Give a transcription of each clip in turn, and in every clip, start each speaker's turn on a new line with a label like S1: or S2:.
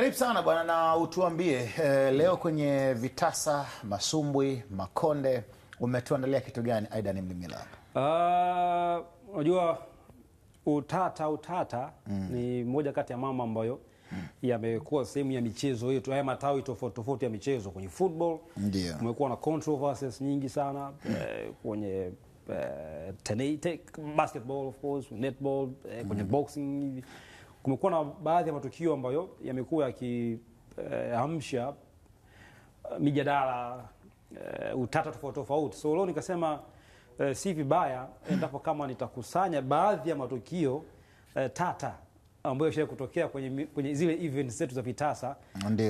S1: Karibu sana bwana, na utuambie leo kwenye vitasa, masumbwi, makonde umetuandalia kitu gani Aidan Mlimila?
S2: Unajua utata ni moja kati ya mambo ambayo yamekuwa sehemu ya michezo yetu, haya matawi tofauti ya michezo. Kwenye football kumekuwa na controversies nyingi sana, kwenye basketball of course, netball, kwenye boxing kumekuwa na baadhi ya matukio ambayo yamekuwa yakiamsha mijadala, utata tofauti. So leo nikasema si vibaya endapo kama nitakusanya baadhi ya matukio tata ambayo yashawahi kutokea kwenye zile events zetu za vitasa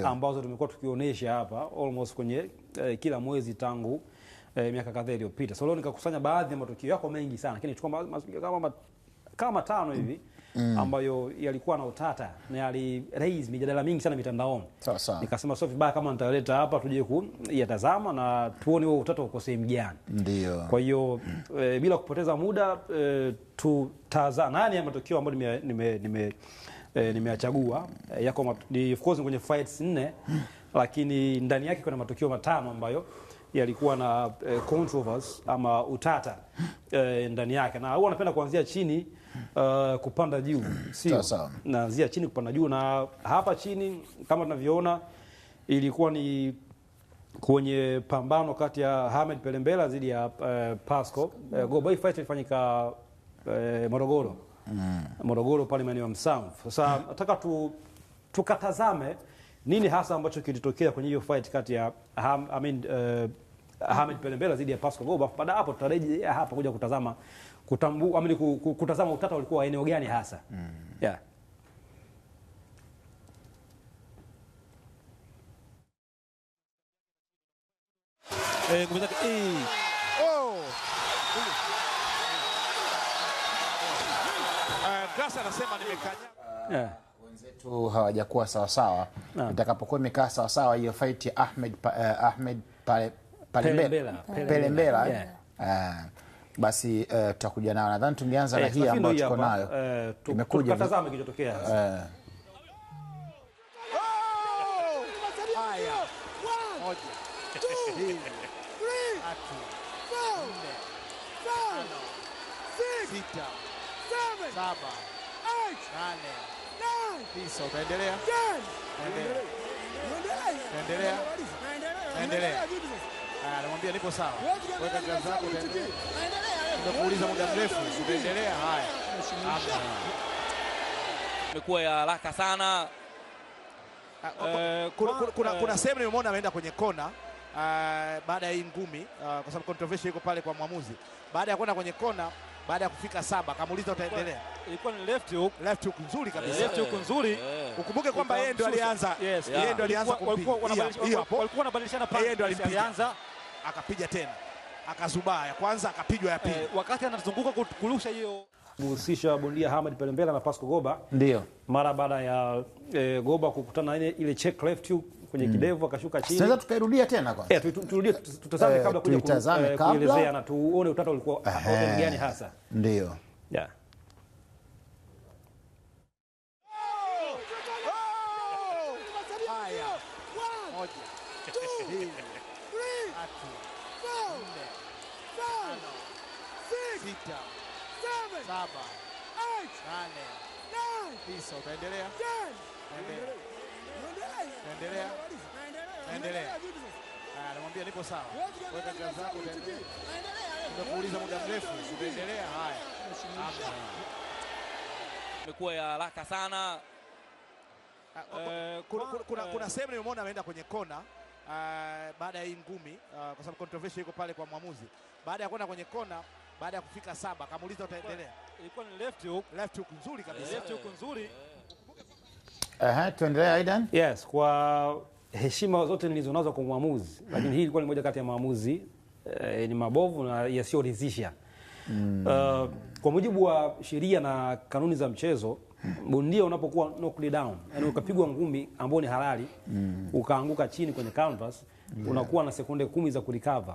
S2: ambazo tumekuwa tukionyesha hapa almost kwenye kila mwezi tangu miaka kadhaa iliyopita. So leo nikakusanya baadhi ya matukio, yako mengi sana, lakini chukua kama tano hivi ambayo yalikuwa na utata na yali raise mijadala mingi sana mitandaoni. Nikasema sio vibaya kama nitaleta hapa tuje kuyatazama na tuone huo utata uko sehemu gani.
S1: Ndio.
S2: Kwa hiyo bila kupoteza muda tutazama nani ya matukio ambayo nimeachagua. Yako ni of course kwenye fights 4 lakini ndani yake kuna matukio matano ambayo yalikuwa na controversy ama utata ndani yake, na huwa napenda kuanzia chini kupanda juu, sio? Naanzia chini kupanda juu, na hapa chini kama tunavyoona ilikuwa ni kwenye pambano kati ya Ahmed Pelembela dhidi ya Pasco Goba. Hii fight ilifanyika Morogoro pale maeneo ya Msamvu. Sasa nataka tukatazame nini hasa ambacho kilitokea kwenye hiyo fight kati ya Ahmed Pelembela dhidi ya Pasco Goba. Baada hapo tutarejea hapa kuja kutazama kutazama utata ulikuwa eneo gani hasa. Yeah.
S3: Grasa anasema nimekanya.
S1: Wenzetu hawajakuwa sawa sawa. Itakapokuwa imekaa sawa sawa hiyo fight ya Ahmed Pelembela. Basi tutakuja nao. Nadhani tungeanza na hii ambayo tuko nayo.
S2: Imekuja tukatazame kilichotokea.
S3: Haya. 1 2 3 4 5 6 7 8 9 utaendelea. Endelea. Anamwambia nipo sawa. Weka kazi yako utaendelea. Nimekuuliza muda mrefu, utaendelea. Haya.
S4: Imekuwa ya haraka sana.
S3: Kuna sehemu nimeona ameenda kwenye kona baada ya hii ngumi, kwa sababu controversy iko pale kwa mwamuzi. Baada ya kwenda kwenye kona, baada ya kufika 7 akamuuliza utaendelea.
S2: Ilikuwa ni left hook nzuri kabisa. Left hook nzuri.
S3: Ukumbuke kwamba yeye ndo alianza. Yeye ndo alianza kupiga.
S2: Walikuwa wanabadilishana pale.
S3: Yeye ndo alianza akapiga tena. Akazubaa ya kwanza akapigwa ya pili.
S2: Wakati anazunguka kurusha hiyo kuhusisha bondia Ahmed Pelembela na Pasco Goba.
S1: Ndio.
S2: Mara baada ya Goba kukutana ile check left hook kwenye kidevu akashuka chini.
S1: Sasa tukairudia tena kwanza.
S2: Turudie tutazame kabla kuja kuelezea na tuone utata ulikuwa gani hasa.
S1: Ndio.
S2: Yeah.
S3: Haya. 1 2 3 4 5 6 7 8 9 utaendelea. Endelea. Anamwambia nipo sawa. Weka kazi yako utaendelea. Nimekuuliza muda mrefu, utaendelea. Haya.
S4: Imekuwa ya haraka sana.
S3: Kuna sehemu nimeona ameenda kwenye kona baada ya hii ngumi, kwa sababu controversy iko pale kwa mwamuzi. Baada ya kwenda kwenye kona, baada ya kufika 7 akamuuliza utaendelea. Ilikuwa ni left hook nzuri kabisa.
S2: Left hook nzuri.
S1: Tuendelee Aidan.
S2: Yes, kwa heshima zote nilizonazo kwa mwamuzi, lakini hii ilikuwa ni moja kati ya maamuzi ni mabovu na yasiyoridhisha. Kwa mujibu wa sheria na kanuni za mchezo, bondia unapokuwa knocked down, yani ukapigwa ngumi ambayo ni halali, ukaanguka chini kwenye canvas, unakuwa na sekunde 10 za kurecover.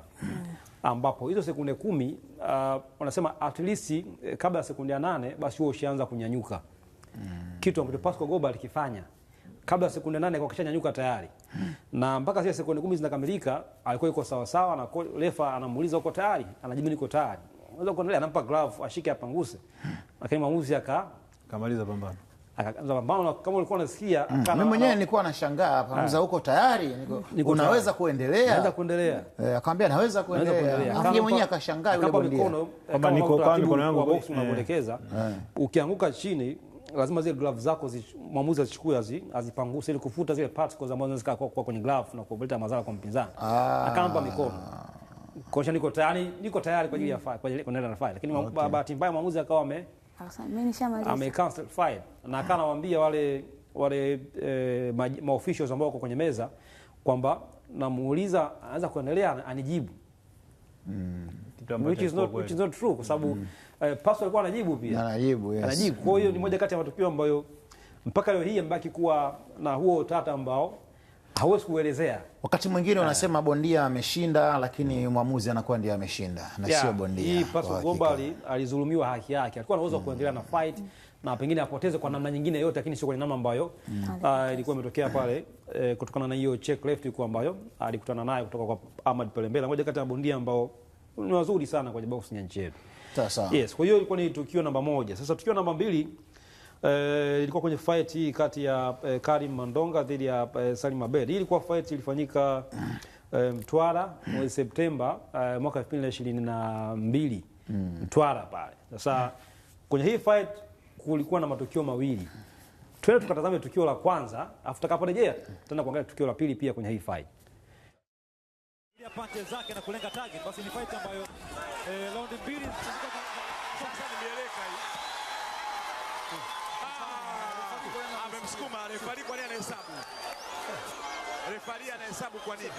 S2: Ambapo hizo sekunde 10 wanasema at least kabla ya sekunde 8 basi wewe ushaanza kunyanyuka. Kitu ambacho Pasco Goba alikifanya kabla ya sekunde 8 kwa kishanyanyuka tayari. Na mpaka zile sekunde 10 zinakamilika alikuwa yuko sawa sawa, na refa anamuuliza uko tayari? Anajibu niko tayari. Unaweza kuendelea, anampa glove ashike apanguse. Lakini maamuzi
S5: akamaliza pambano.
S2: Akaanza pambano kama ulikuwa unasikia
S1: mimi mwenyewe nilikuwa nashangaa hapa, mza uko tayari? Unaweza kuendelea?
S2: Naweza kuendelea.
S1: Akamwambia naweza kuendelea. Yeye mwenyewe akashangaa yule bondia.
S5: Kwamba niko kwa mikono yangu
S2: box unaelekeza. Ukianguka chini lazima zile glove zako mwamuzi azichukue azipanguse ili kufuta zile particles ambazo zinaweza kuwa kwenye glove na kuleta madhara kwa mpinzani. Akampa mikono. Kocha niko tayari kwa ajili ya fight, kwa ajili ya fight. Lakini bahati mbaya mwamuzi akawa
S6: mimi nishamaliza.
S2: Cancel fight na akanawaambia wale maofficials ambao wako kwenye meza kwamba namuuliza anaweza kuendelea anijibu. Which is not true kwa sababu Pastor alikuwa anajibu pia.
S1: Anajibu, yes.
S2: Anajibu. Kwa hiyo ni moja kati ya matukio ambayo mpaka leo hii yamebaki kuwa na huo utata ambao hauwezi kuelezea.
S1: Wakati mwingine unasema bondia ameshinda, lakini mwamuzi anakuwa ndiye ameshinda na sio bondia.
S2: Hii Pastor Gomba alizulumiwa haki yake. Alikuwa anaweza kuendelea na fight na pengine apoteze kwa namna nyingine yote, lakini sio kwa namna ambayo ilikuwa imetokea pale kutokana na hiyo check left ilikuwa ambayo alikutana nayo kutoka kwa Ahmad Pelembela, moja kati ya bondia ambao ni wazuri sana kwenye boxing ya nchi yetu.
S1: Sawa.
S2: Yes, kwa hiyo ilikuwa ni tukio namba 1. Sasa tukio namba 2 ilikuwa kwenye fight hii kati ya Karim Mandonga dhidi ya Salim Abed. Hii ilikuwa fight ilifanyika Mtwara mwezi Septemba mwaka 2022 Mtwara pale. Sasa kwenye hii fight kulikuwa na matukio mawili. Twende tukatazame tukio la kwanza, afu tutakaporejea tena kuangalia tukio la pili pia kwenye hii fight.
S7: Punches zake na kulenga target, basi ni fight ambayo round 2 sasa nimeleka hii. Amemsukuma refari, kwa nini anahesabu? Refari anahesabu kwa nini?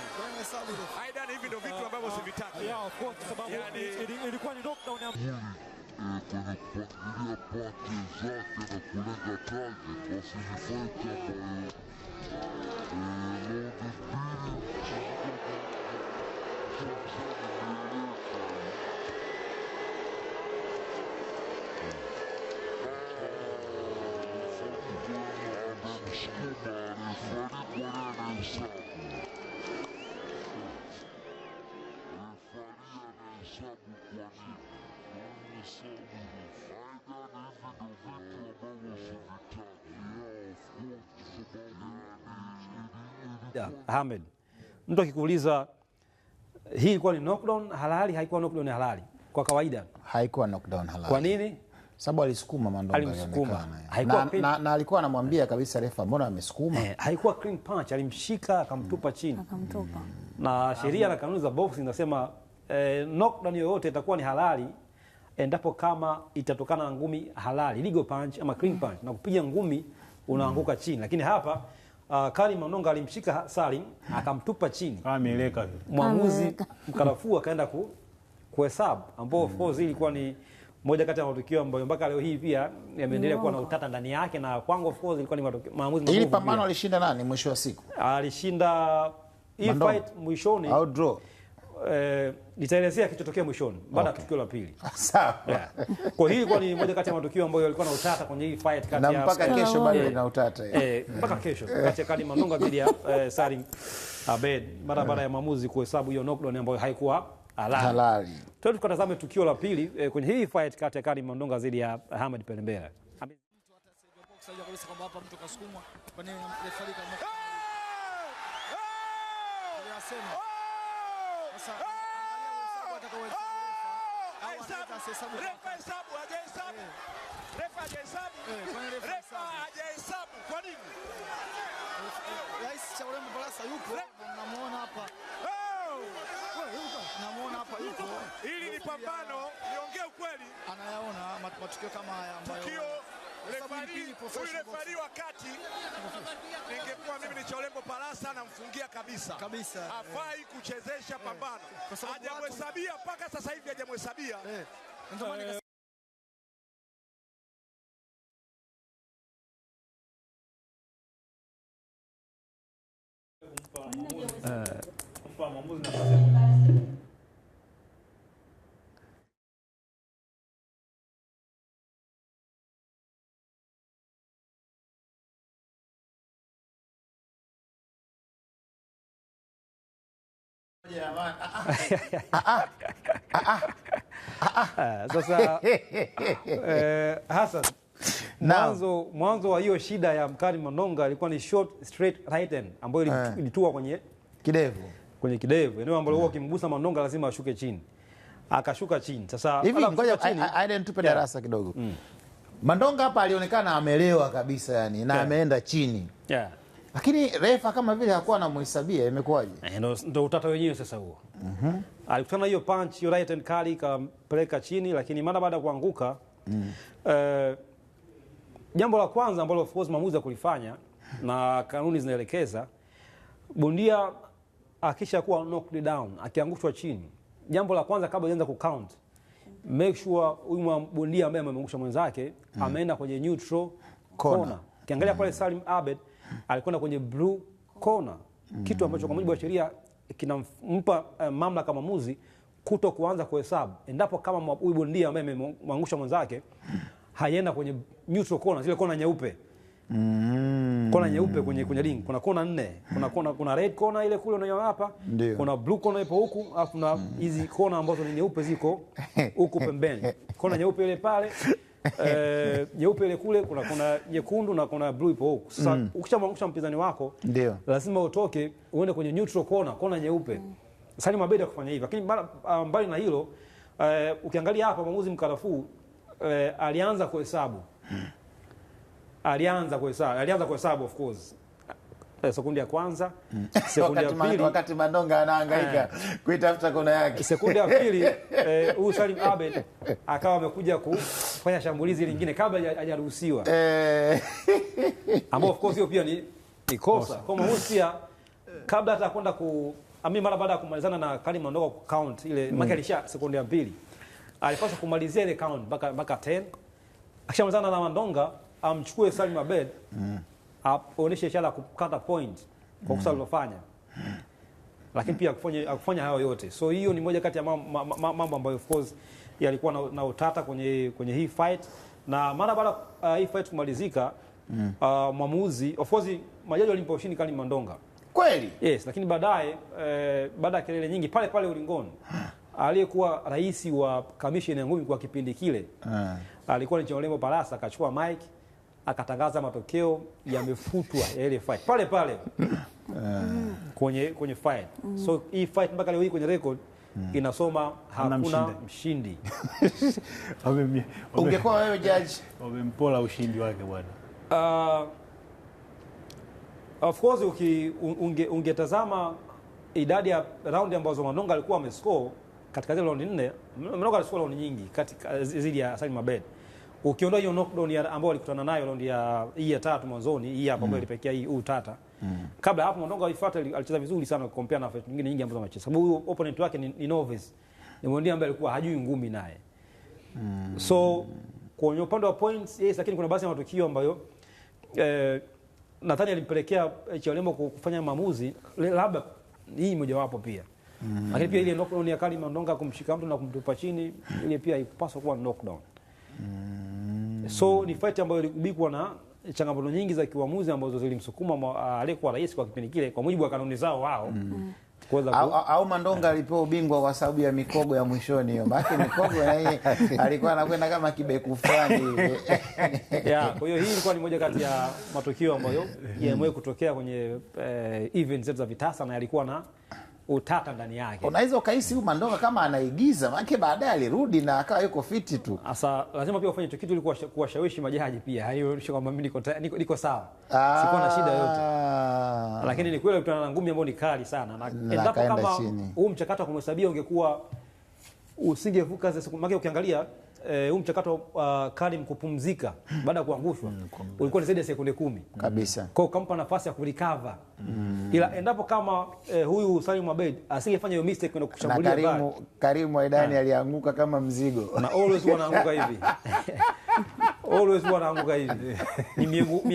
S7: Aidan, hivi ndio vitu ambavyo sivitaki. Yeah, of course, sababu ilikuwa ni knockdown ya
S8: kupangilia punches zake na kulenga target, basi ni fight ambayo
S2: Ahmed, mtu akikuuliza hii ilikuwa ni knockdown halali, haikuwa knockdown halali? Kwa kawaida
S1: haikuwa knockdown halali.
S2: Kwa nini?
S1: Sababu alisukuma Mandonga,
S2: alimsukuma.
S1: Na alikuwa anamwambia kabisa refa, mbona amesukuma?
S2: Haikuwa clean punch, alimshika akamtupa chini. Na sheria na kanuni za boxing zinasema knockdown yoyote itakuwa ni halali endapo kama itatokana na ngumi halali, legal punch ama clean punch, na kupiga ngumi unaanguka chini. Lakini hapa Karim Mandonga alimshika Salim akamtupa chini.
S5: Ameleka.
S2: Mwamuzi mkarafua akaenda kuhesabu, ambao of course ilikuwa ni moja kati ya matukio ambayo mpaka leo hii pia yameendelea kuwa na utata ndani yake, na kwangu of course ilikuwa ni maamuzi magumu.
S1: Ili pambano alishinda nani mwisho wa siku?
S2: Alishinda hii fight mwishoni
S1: au draw?
S2: Nitaelezea kichotokea mwishoni baada ya tukio la pili.
S1: Sawa.
S2: Kwa hiyo ilikuwa ni moja kati ya matukio ambayo yalikuwa na utata kwenye hii fight kati ya,
S1: na mpaka kesho bado ina utata.
S2: Mpaka kesho kati ya Karim Mandonga dhidi ya Salim Abed baada ya maamuzi kuhesabu hiyo knockdown ambayo haikuwa halali. Tuende tukatazame tukio la pili kwenye hii fight kati ya Karim Mandonga dhidi ya Ahmad Pelembela.
S9: Rais Chaulema Balasa yupo, namuona hapa. Namuona hapa yupo.
S3: Hili ni pambano, niongee ukweli.
S9: Anayaona matukio kama haya ambayo
S3: refari wakati ningekuwa mimi ni Chaulema Balasa namfungia kabisa. Hafai kuchezesha pambano. Hajamhesabia mpaka sasa hivi, hajamhesabia.
S5: Kumpa maamuzi nafasi
S2: Sasa Hassan, mwanzo wa hiyo shida ya Karim Mandonga ilikuwa ni short straight right hand ambayo ilitua kwenye kidevu, eneo ambalo huwa kimgusa Mandonga lazima ashuke chini, akashuka chini. Sasa
S1: hivi ngoja Aiden tupe darasa kidogo. Mandonga hapa alionekana amelewa kabisa yani na ameenda chini. Lakini refa kama vile hakuwa anamhesabia, imekuwaje?
S2: Ndio utata wenyewe sasa huo. Alikutana hiyo punch, hiyo right hand kali kampeleka chini, lakini mara baada ya kuanguka jambo la kwanza ambalo of course maamuzi ya kulifanya na kanuni zinaelekeza, bondia akisha kuwa knocked down, akiangushwa chini, jambo la kwanza kabla hajaanza kucount, make sure huyu bondia ambaye amemangusha mwenzake ameenda kwenye neutral corner. Kiangalia pale Salim Abed alikwenda kwenye blue corner, kitu ambacho kwa mujibu wa sheria kinampa mamlaka maamuzi kuto kuanza kuhesabu endapo kama huyu bondia ambaye amemangusha mwenzake haenda kwenye neutral corner, zile kona nyeupe. Kona nyeupe kwenye ring kuna kona 4. Kuna red corner ile kule unaiona hapa, kuna blue corner ipo huku, alafu na hizi kona ambazo ni nyeupe ziko huku pembeni. Kona nyeupe ile pale, nyeupe ile kule, kuna nyekundu na kuna blue ipo huku. Sasa ukishamwangusha mpinzani wako lazima utoke uende kwenye neutral corner, kona nyeupe. Salim Abed kufanya hivyo, lakini mbali na hilo ukiangalia hapa maamuzi mkarafuu, alianza kuhesabu. Alianza kuhesabu of course. Sekunde ya kwanza, sekunde ya pili
S1: wakati Mandonga anahangaika kuitafuta kona yake.
S2: Sekunde ya pili huyu Salim Abed akawa amekuja kufanya shambulizi lingine kabla hajaruhusiwa. Ambao of course hiyo pia ni kosa. Kwa Musia kabla hata kwenda mara baada ya kumalizana na Karim Mandonga ku count ile maka alisha sekunde ya pili, alipaswa kumalizia ile count mpaka 10. Akishamalizana na Mandonga amchukue Salim Abed aoneshe ishara kukata point kwa kosa alilofanya, lakini pia akufanya hayo yote. So hiyo ni moja kati ya mambo ambayo of course yalikuwa na utata kwenye hii fight. Na mara baada hii fight kumalizika, mwamuzi of course majaji walimpa ushindi Karim Mandonga
S1: kweli,
S2: yes, lakini baadaye baada ya kelele nyingi pale ulingoni, aliyekuwa rais wa commission ya ngumi kwa kipindi kile alikuwa ni Chaulembo Palasa, akachukua mic akatangaza matokeo yamefutwa ya ile fight pale kwenye fight. So hii fight mpaka leo hii kwenye record inasoma hakuna mshindi.
S1: Ungekuwa wewe judge,
S5: wamempola ushindi wake bwana.
S2: Of course ungetazama idadi ya round ambazo Mandonga alikuwa amescore katika zile round 4, Mandonga aliscore round nyingi katika zidi ya Salim Abed. Ukiondoa hiyo knockdown ambayo alikutana nayo round ya 3 mwanzoni, hii hapa ambayo ilipekea hii utata. Kabla hapo Mandonga alicheza vizuri sana compare na fight nyingine nyingi ambazo amecheza. Sababu huyo opponent wake ni novice. Ni bondia ambaye alikuwa hajui ngumi naye. So kwenye upande wa points yes, lakini kuna baadhi ya matukio ambayo nadhani alimpelekea Chaulembo kufanya maamuzi, labda hii moja wapo pia. Lakini pia ile knockdown ya Karim Mandonga kumshika mtu na kumtupa chini, ile pia haikupaswa kuwa knockdown. So ni fight ambayo ilikubikwa na changamoto nyingi za kiuamuzi ambazo zilimsukuma aliyekuwa rais kwa kipindi kile kwa mujibu wa kanuni zao wao.
S1: Au Mandonga alipewa ubingwa kwa sababu ya mikogo ya mwishoni hiyo. Maana mikogo yeye alikuwa anakwenda kama kibeku fulani hivi.
S2: Kwa hiyo hii ilikuwa ni moja kati ya matukio ambayo yamewahi kutokea kwenye events zetu za vitasa na yalikuwa na utata ndani yake.
S1: Unaweza ukahisi huyu Mandonga kama anaigiza, maana baadaye alirudi na akawa yuko fiti tu.
S2: Sasa lazima pia ufanye kitu ili kuwashawishi majaji pia. Hayo sio kwamba mimi niko sawa. Sikuwa na shida yote. Lakini ni kweli kutana na ngumi ambayo ni kali sana. Na endapo kama huu mchakato wa kumhesabia ungekuwa usingevuka siku, maana ukiangalia huu mchakato Karim kupumzika baada ya kuangushwa ulikuwa ni zaidi ya sekunde 10
S1: kabisa.
S2: Kwa ukampa nafasi ya kurecover. Ila endapo kama huyu Salim Abed asingefanya hiyo mistake kwenda kushambulia
S1: bali Karim Aidani alianguka kama mzigo.
S2: Na always wanaanguka hivi. Always wanaanguka hivi. Ni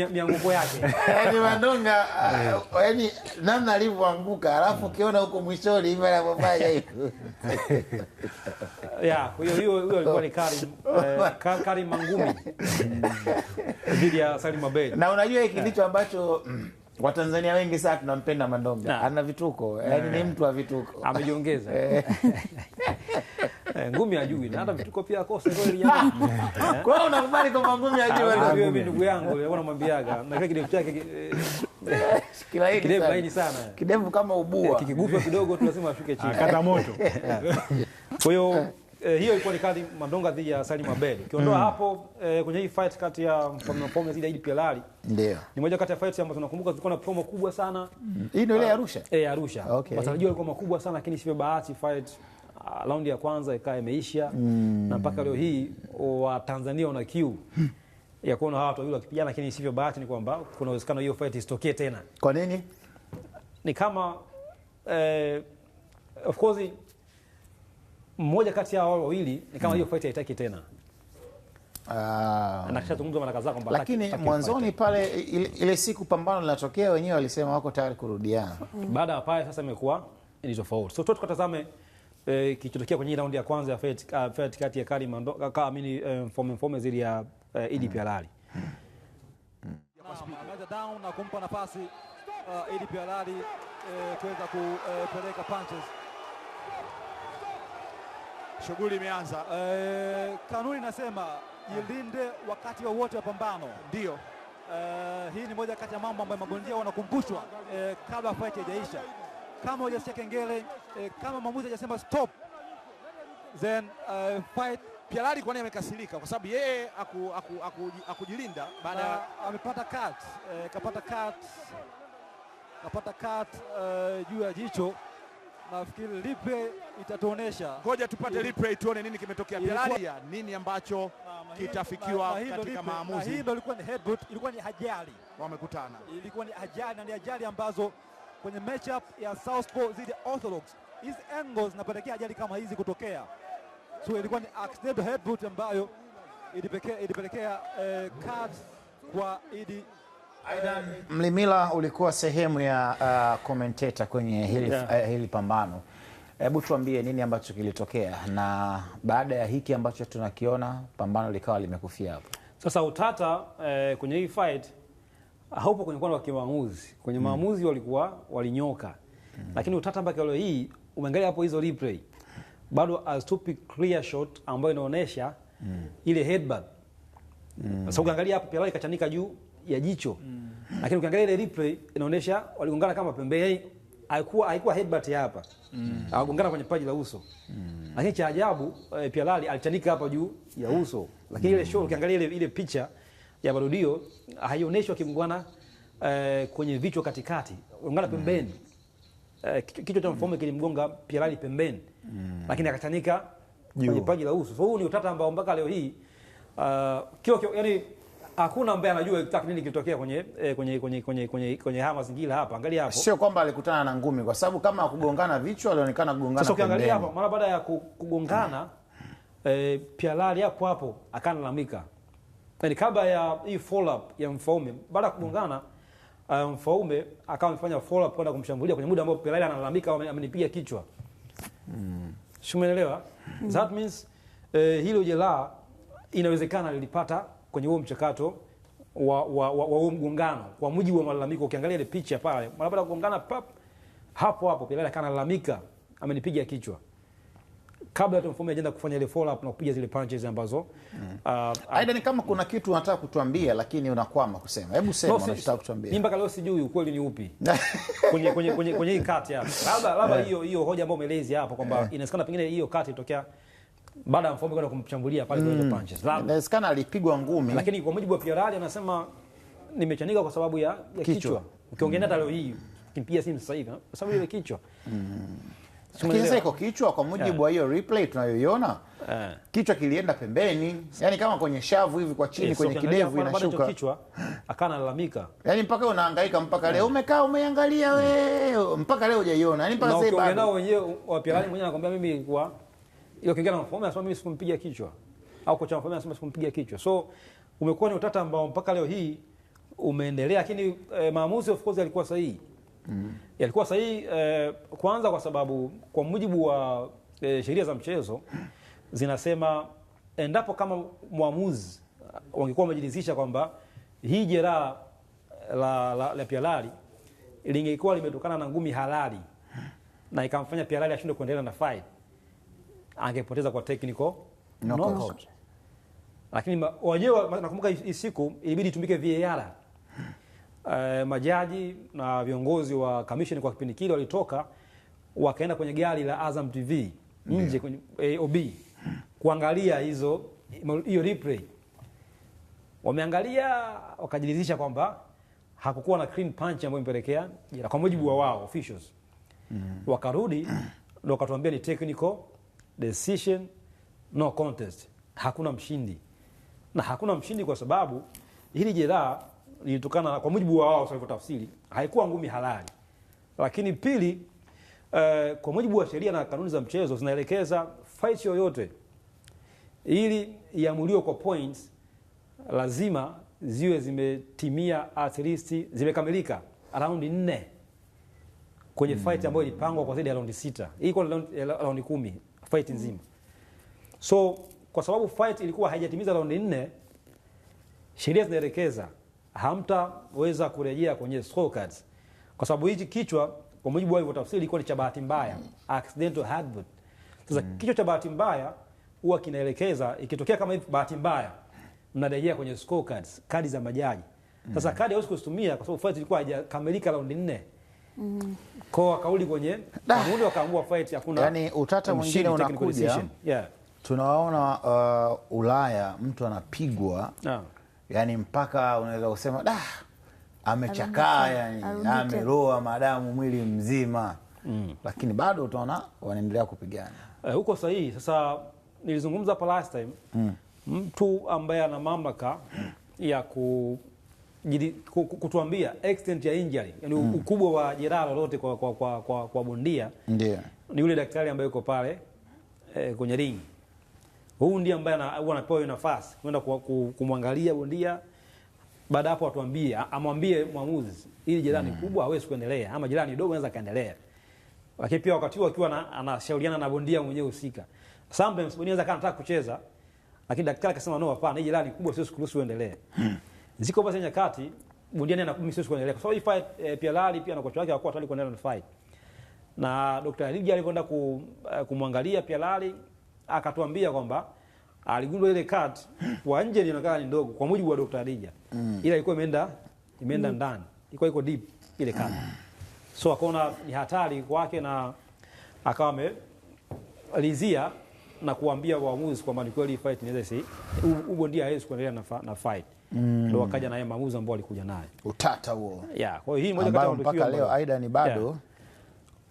S2: mianguko yake.
S1: Yaani Mandonga yaani namna alivyoanguka alafu ukiona huko mwishoni hivi anapofanya hivyo.
S2: Kwa hiyo alikuwa ni Karim Mangumi dhidi ya Salim Abed.
S1: Na unajua hiki ndicho ambacho Watanzania wengi sana tunampenda Mandonga. Ana vituko. Yaani ni mtu wa vituko.
S2: Amejiongeza. Ngumi hajui na hata vituko pia akosa kweli jamaa.
S1: Kwa hiyo unakubali kwamba ngumi hajui?
S2: Mimi ndugu yangu alikuwa anamwambiaga na kile kidevu chake
S1: kidevu
S2: laini sana.
S1: Kidevu kama ubua.
S2: Kikigufa kidogo tu lazima afike chini.
S5: Kata moto.
S2: Kwa hiyo hiyo ilikuwa ni kali Mandonga dhidi ya Salim Abedi. Ukiondoa hapo kwenye hii fight kati ya Mfaume dhidi ya Idi Pialali.
S1: Ndio.
S2: Ni moja kati ya fight ambazo tunakumbuka zilikuwa na promo kubwa sana.
S1: Hii ndio ile ya Arusha?
S2: Arusha.
S1: Okay.
S2: Matarajio yalikuwa makubwa sana lakini sivyo bahati fight raundi ya kwanza ikawa imeisha na mpaka leo hii wa Tanzania wana kiu ya kuona hawa watu wawili wakipigana, lakini sivyo bahati ni kwamba kuna uwezekano hiyo fight isitokee tena.
S1: Kwa nini?
S2: Ni kama of course mmoja kati ya wao wawili ni kama hiyo fight haitaki tena. Na kisha tuzungumza mara kadhaa kwamba
S1: lakini mwanzoni pale ile siku pambano linatokea wenyewe walisema wako tayari kurudiana.
S2: Baada ya pale sasa imekuwa ni tofauti. So tukatazame kichotokea kwenye raundi ya kwanza ya fight kati ya Karim Mandonga Mfaume dhidi ya Idi Pialali.
S7: Ameweza down na kumpa nafasi Idi Pialali kuweza kupeleka punches.
S3: Shughuli imeanza.
S7: Kanuni nasema jilinde wakati wowote wa pambano.
S3: Ndio.
S7: Hii ni moja kati ya mambo ambayo mabondia wanakumbushwa kabla fight haijaisha. Kama hujasikia kengele, kama mwamuzi hajasema stop, then fight.
S3: Pialali kwa nini amekasirika? Kwa sababu yeye akujilinda baada
S7: amepata cut juu ya jicho. Nafikiri replay itatuonesha.
S3: Ngoja tupate replay tuone nini kimetokea. Pialali nini ambacho kitafikiwa katika maamuzi.
S7: Hii ndio ilikuwa ni headbutt, ilikuwa ni ajali.
S3: Wamekutana.
S7: Ilikuwa ni ajali na ni ajali ambazo kwenye matchup ya Southpaw dhidi ya Orthodox, hizi angles zinapelekea ajali kama hizi kutokea. So ilikuwa ni accidental headbutt ambayo ilipelekea cut kwa Idi.
S1: Mlimila ulikuwa sehemu ya commentator kwenye hili pambano. Hebu tuambie nini ambacho kilitokea na baada ya hiki ambacho tunakiona pambano likawa limekufia hapo.
S2: Sasa utata kwenye hii fight haupo kwenye mkono wa kimaamuzi. Kwenye maamuzi walikuwa walinyoka. Lakini utata mpaka leo hii umeangalia hapo hizo replay. Bado astupi clear shot ambayo inaonyesha ile headbutt. Sasa ukiangalia hapo Pialali kachanika juu ya jicho. Lakini ukiangalia ile replay inaonyesha waligongana kama pembeni. Haikuwa headbutt hapa. Hawagongana kwenye paji la uso. Lakini cha ajabu Pialali alichanika hapa juu ya uso. Lakini ile shot ukiangalia ile picha ya marudio haioneshwi kimgwana kwenye vichwa katikati. Wagongana pembeni. Kichwa cha Mfaume kilimgonga Pialali pembeni. Lakini akachanika kwenye paji la uso. So huu ni utata ambao mpaka leo hii yani hakuna ambaye anajua exactly nini kilitokea kwenye haya mazingira hapa. Angalia hapo.
S1: Sio kwamba alikutana na ngumi kwa sababu kama kugongana vichwa alionekana kugongana.
S2: Sasa ukiangalia hapo mara baada ya kugongana Pialali hapo akalalamika. Yaani kabla ya hii follow up ya Mfaume baada ya kugongana Mfaume akawa amefanya follow up kwenda kumshambulia kwenye muda ambao Pialali analalamika amenipiga kichwa. Umeelewa? That means hilo jeraha inawezekana lilipata kwenye huo mchakato wa mgongano kwa mujibu wa malalamiko. Ukiangalia ile picha pale mara baada ya kugongana hapo Pialali akalalamika amenipiga kichwa. Kabla ya Mfaume ajaenda kufanya ile follow up na kupiga zile punches ambazo
S1: aidha ni kama kuna kitu unataka kutuambia lakini unakwama kusema. Hebu sema unataka kutuambia.
S2: Mimi mpaka leo sijui ukweli ni upi. kwenye hii kati hapa. Labda hiyo hoja ambayo umeeleza hapo kwamba inawezekana pengine hiyo kati itokea baada ya Mfaume kwenda kumshambulia pale kwa hizo punches.
S1: Inawezekana alipigwa ngumi.
S2: Lakini kwa mujibu wa Pialali anasema nimechanika kwa sababu ya kichwa. Ukiongea hata leo hii kimpigia simu sasa hivi kwa sababu ile kichwa.
S1: Sasa iko kichwa kwa mujibu wa hiyo replay tunayoiona. Kichwa kilienda pembeni. Yaani kama kwenye shavu hivi kwa chini kwenye kidevu inashuka.
S2: Kichwa akalalamika.
S1: Yaani mpaka unahangaika mpaka leo umekaa umeangalia wewe mpaka leo hujaiona. Yaani mpaka sasa
S2: bado. Nao wenyewe wa Pialali mwenyewe anakuambia mimi kwa hiyo kingana na Mfaume anasema mimi sikumpiga kichwa. Au kocha Mfaume anasema sikumpiga kichwa. So umekuwa ni utata ambao mpaka leo hii umeendelea lakini maamuzi of course yalikuwa sahihi. Yalikuwa sahihi kwanza kwa sababu kwa mujibu wa sheria za mchezo zinasema endapo kama muamuzi wangekuwa wamejiridhisha kwamba hii jeraha la Pialali lingekuwa limetokana na ngumi halali na ikamfanya pia halali ashindwe kuendelea na fight, angepoteza kwa technical knockout. Lakini wenyewe nakumbuka siku ilibidi tumike VAR. Majaji na viongozi wa commission kwa kipindi kile walitoka wakaenda kwenye gari la Azam TV nje kwenye AOB kuangalia hiyo replay. Wameangalia wakajiridhisha kwamba hakukuwa na clean punch ambayo impelekea jela kwa mujibu wa wao officials. Wakarudi ndio wakatuambia ni technical decision, no contest. Hakuna mshindi. Na hakuna mshindi kwa sababu hili jeraha lilitokana kwa mujibu wa wao walivyotafsiri, haikuwa ngumi halali. Lakini pili, kwa mujibu wa sheria na kanuni za mchezo zinaelekeza fight yoyote ili iamuliwe kwa points lazima ziwe zimetimia at least zimekamilika round 4 kwenye fight ambayo ilipangwa kwa zaidi ya round 6. Hii kwa round 10 fight nzima. So kwa sababu fight ilikuwa haijatimiza round 4, sheria zinaelekeza hamtaweza kurejea kwenye scorecards kwa sababu hichi kichwa kwa mujibu wa tafsiri ilikuwa ni cha bahati mbaya, accidental headbutt. Sasa kichwa cha bahati mbaya huwa kinaelekeza ikitokea kama hivi bahati mbaya mnarejea kwenye scorecards, kadi za majaji. Sasa kadi hauwezi kuzitumia kwa sababu fight ilikuwa haijakamilika round 4. Kwa kauli kwenye kauli wakaamua fight hakuna.
S1: Yani utata mwingine unakuja. Tunawaona Ulaya mtu anapigwa. Yani mpaka unaweza kusema amechakaa, yani ameroa madamu mwili mzima. Lakini bado utaona wanaendelea kupigana.
S2: Huko sahihi. Sasa nilizungumza hapa last time. Mtu ambaye ana mamlaka ya kutuambia extent ya injury, yani ukubwa wa jeraha lolote kwa bondia,
S1: ndio
S2: ni yule daktari ambaye yuko pale kwenye ring. Huyu ndiye ambaye anapewa nafasi kwenda kumwangalia bondia. Baada hapo amwambie mwamuzi ili jeraha ni kubwa hawezi kuendelea, ama jeraha ni dogo anaweza kaendelea. Lakini pia wakati huo akiwa anashauriana na bondia mwenyewe husika. Sometimes bondia anaweza anataka kucheza, lakini daktari akasema no, hapana, hii jeraha ni kubwa, siwezi kuruhusu uendelee. Ziko basi nyakati bondia anakubali siwezi kuendelea kwa sababu hii fight pia Lali pia na kocha wake hakuwa tayari kuendelea na fight. Na Dr. Ligi alikwenda kumwangalia pia Lali akatuambia kwamba aligundua ile cut kwa nje inaonekana ni ndogo kwa mujibu wa Dr. Ligi. Ila ilikuwa imeenda ndani. Ilikuwa iko deep ile cut. So akaona ni hatari kwake na akawa amelizia na kuambia waamuzi kwamba ni kweli fight inaweza bondia hawezi kuendelea na fight. Ndio wakaja na yeye maamuzi ambao alikuja naye.
S1: Utata huo.
S2: Yeah, kwa hiyo hii moja kati ya
S1: mpaka leo Aida ni bado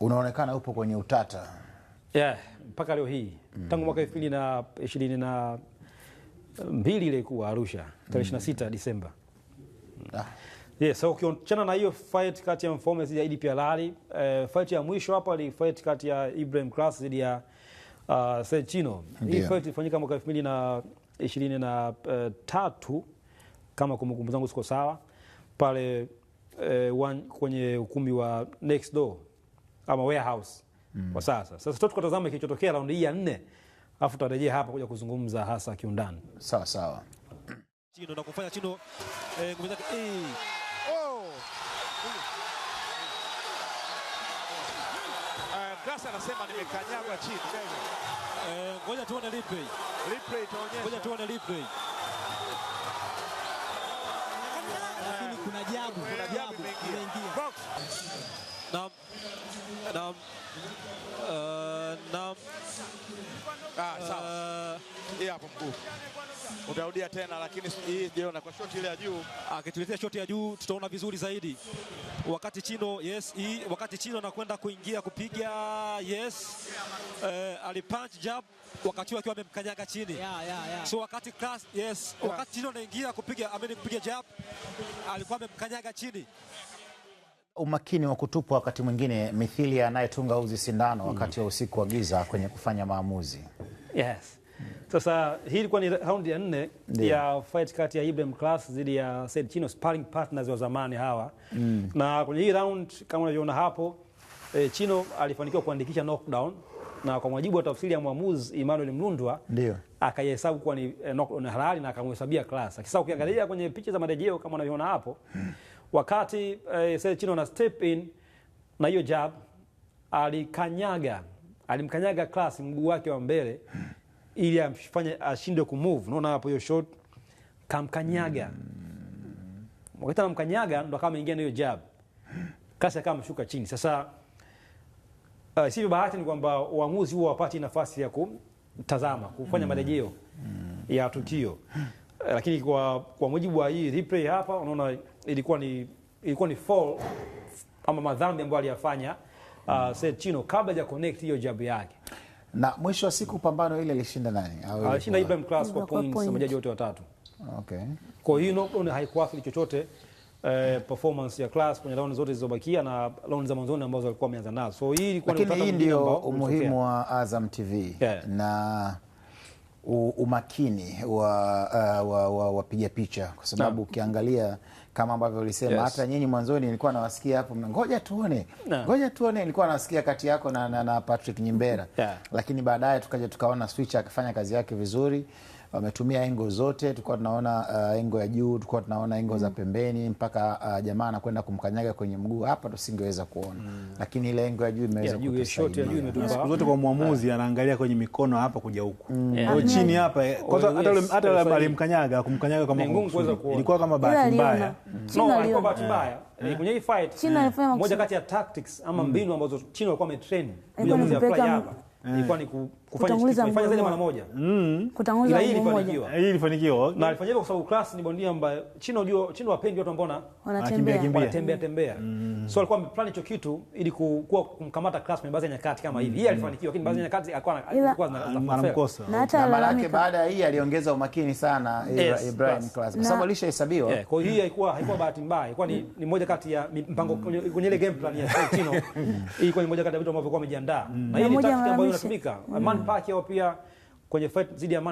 S1: unaonekana upo kwenye utata.
S2: Yeah, mpaka leo hii. Tangu mwaka 2022 ile ilikuwa Arusha, tarehe 26 Disemba. Yes, so ukiachana na hiyo fight kati ya Mfaume dhidi ya Idi Pialali, fight ya mwisho hapa ni fight kati ya Ibrahim Class dhidi ya Serchino. Hii fight ilifanyika mwaka 2023 kama kumbukumbu zangu siko sawa, pale kwenye ukumbi wa Next Door ama Warehouse kwa sasa. Sasa tutatazama kilichotokea raundi hii ya 4, afu tutarejea hapa kuja kuzungumza hasa kiundani.
S1: Sawa.
S7: Chino na kufanya Chino ngumi zake
S3: Class anasema nimekanyagwa chini.
S7: Ngoja tuone replay.
S3: Itaonyesha.
S7: Ngoja tuone replay.
S9: Lakini kuna jabu imeingia.
S3: Box. Sawa. Hii hapo mkuu. Utarudia tena lakini hii jiona kwa shoti ile ya juu.
S7: Akituletea shoti ya juu tutaona vizuri zaidi. Wakati Chino anakwenda kuingia kupiga alipunch jab wakati wake amemkanyaga chini. So wakati Class wakati Chino anaingia kupiga jab alikuwa amemkanyaga chini.
S1: Umakini wa kutupwa wakati mwingine mithili anayetunga uzi sindano wakati wa usiku wa giza kwenye kufanya maamuzi.
S2: Yes. Sasa hii ilikuwa ni round ya 4 ya fight kati ya Ibrahim Class dhidi ya Said Chino, sparring partners wa zamani hawa. Na kwenye hii round kama unavyoona hapo, Chino alifanikiwa kuandikisha knockdown na kwa mujibu wa tafsiri ya mwamuzi Emmanuel Mlundwa akahesabu kuwa ni knockdown halali na akamhesabia Class. Akisema ukiangalia kwenye picha za marejeo kama unavyoona hapo, wakati Seth Chino na step in na hiyo jab, alimkanyaga Class mguu wake wa mbele ili amfanye ashinde kumove. Unaona hapo hiyo shot kamkanyaga. Wakati anamkanyaga ndo kama ingia na hiyo jab. Class akawa amshuka chini. Sasa sivyo bahati ni kwamba uamuzi huo wapati nafasi ya kutazama, kufanya marejeo ya tukio. Lakini kwa mujibu wa hii replay hapa unaona ilikuwa ni fall ama madhambi ambayo aliyafanya Seth Chino kabla ya connect hiyo jab yake.
S1: Na mwisho wa siku pambano ile ilishinda nani?
S2: Alishinda Ibrahim Class kwa points majaji wote watatu.
S1: Okay.
S2: Kwa hiyo knockdown haikuathiri chochote performance ya Class kwenye round zote zilizobakia na round za mwanzoni ambazo walikuwa wameanza nazo. So hii ilikuwa
S1: lakini hii ndio umuhimu wa Azam TV na umakini wa wapiga picha, kwa sababu ukiangalia kama ambavyo ulisema hata nyinyi mwanzoni nilikuwa nawasikia hapo ngoja tuone nilikuwa nasikia kati yako na Patrick Nyimbera lakini baadaye tukaona Switch akifanya kazi yake vizuri. Wametumia engo zote, tulikuwa tunaona engo ya juu, tulikuwa tunaona engo za pembeni mpaka jamaa anakwenda kumkanyaga kwenye mguu. Hapa tusingeweza kuona. Lakini ile engo ya juu imeweza
S2: shot ya juu imetupa.
S5: Siku zote kwa muamuzi anaangalia kwenye mikono hapa kuja huko. Kwa chini hapa hata yule alimkanyaga kumkanyaga kama ilikuwa kama bahati mbaya.
S2: Ilikuwa bahati mbaya. Kwenye hii fight moja kati ya tactics ama mbinu ambazo Chino alikuwa ametrain ili apply hapa ilikuwa ni kufanya zaidi mara moja.
S6: Kutanguliza mmoja.
S5: Hii ilifanikiwa.
S2: Na alifanya hivyo kwa sababu Class ni bondia ambaye Chino wapendi watu ambao wanatembea. So alikuwa ameplan hicho kitu ili kumkamata Class kwenye baadhi ya nyakati kama hivi. Hii alifanikiwa, lakini baadhi ya nyakati alikuwa
S5: anamkosa.
S6: Na hata
S1: maana baada ya hii aliongeza umakini sana Ibrahim Class kwa sababu alishahesabiwa.
S2: Kwa hiyo hii haikuwa bahati mbaya. Ilikuwa ni moja kati ya mpango kwenye ile game plan ya Chino. Hii kwa moja kati ya vitu ambavyo alikuwa amejiandaa. Na hii ni tactic ambayo inatumika. Man Pacquiao pia kwenye fight zidi ya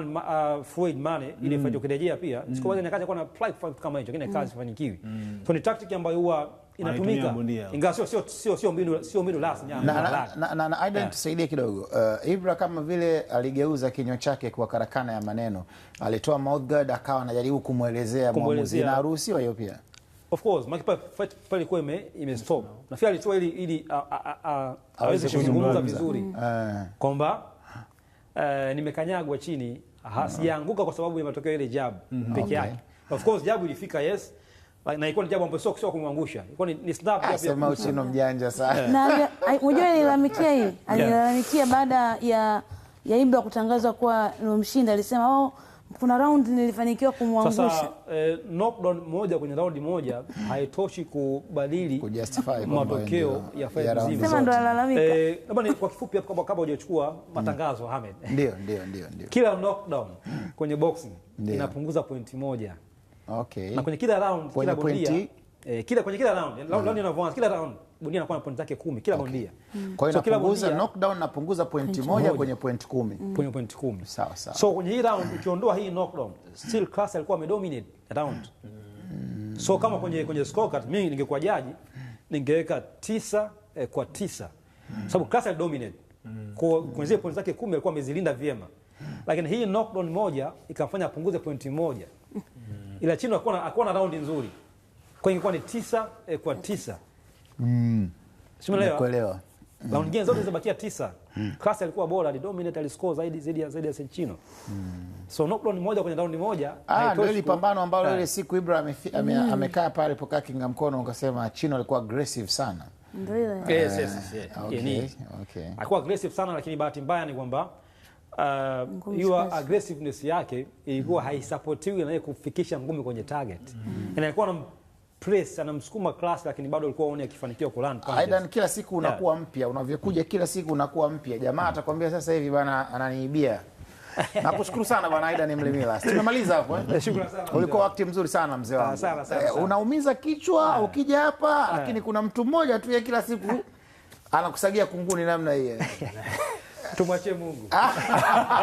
S2: Floyd Mane ile fight ukirejea pia siku moja nyakati alikuwa na apply fight kama hicho, lakini kazi ifanikiwi. So ni tactic ambayo huwa inatumika, ingawa sio mbinu rasmi.
S1: Na Aidan tusaidie kidogo. Ibra kama vile aligeuza kinywa chake kwa karakana ya maneno, alitoa mouth guard akawa anajaribu kumuelezea mwamuzi, na haruhusiwa hiyo pia.
S2: Of course, makipa fight pale ilikuwa imestop. Nafikiri alitoa ili aweze kuzungumza vizuri kwamba nimekanyagwa chini, sijaanguka kwa sababu ya matokeo ile jab peke yake. Of course jab ilifika na ilikuwa ni jab ambayo sio kumwangusha. Ilikuwa ni snap
S1: pia. Sema Chino mjanja sana.
S6: Na unajua alilalamikia baada ya Ibra kutangazwa kuwa mshindi, alisema kuna round nilifanikiwa kumwangusha.
S2: Sasa knockdown moja kwenye round moja haitoshi kubadili matokeo ya fight nzima.
S6: Sema ndo alalamika.
S2: Labda kwa kifupi hapo kabla hujachukua matangazo Ahmed.
S1: Ndio.
S2: Kila knockdown kwenye boxing inapunguza pointi moja.
S1: Okay.
S2: Na kwenye kila round kila bondia kwenye kila round inavyoanza kila round bondia anakuwa na pointi zake 10 kila bondia.
S1: Kwa hiyo inapunguza knockdown napunguza pointi moja kwenye pointi 10.
S2: Kwenye pointi 10.
S1: Sawa.
S2: So kwenye hii round ukiondoa hii knockdown still Class alikuwa amedominate round. So kama kwenye scorecard mimi ningekuwa jaji ningeweka 9 kwa 9. Sababu Class alidominate. Kwa kwenye zile pointi zake 10 alikuwa amezilinda vyema. Lakini hii knockdown moja ikamfanya apunguze pointi moja. Ila Chino hakuwa na round nzuri. Kwa hiyo ilikuwa ni 9 kwa 9.
S1: Nimekuelewa.
S2: Round nyingine zote zilizobakia 9. Class alikuwa bora, alidominate, aliscore zaidi ya Seth Chino. So knockdown moja kwenye round moja
S1: ndio ile pambano ambalo ile siku Ibra amekaa pale alipokaa kinga mkono ukasema Chino alikuwa aggressive sana.
S6: Ndio ile.
S1: Okay.
S2: Alikuwa aggressive sana, lakini bahati mbaya ni kwamba your aggressiveness yake ilikuwa haisupportiwi na yeye kufikisha ngumi kwenye target. Na alikuwa na press anamsukuma Class, lakini bado alikuwa aone akifanikiwa kuland punches.
S1: Aidan, kila siku unakuwa mpya, unavyokuja kila siku unakuwa mpya. Jamaa atakwambia sasa hivi bana ananiibia. Nakushukuru sana bwana Aidan Mlimila. Tumemaliza hapo
S2: Shukrani sana.
S1: Ulikuwa wakati mzuri sana mzee wangu. Unaumiza kichwa ukija hapa, lakini kuna mtu mmoja tu kila siku anakusagia kunguni namna hiyo.
S2: Tumwachie Mungu.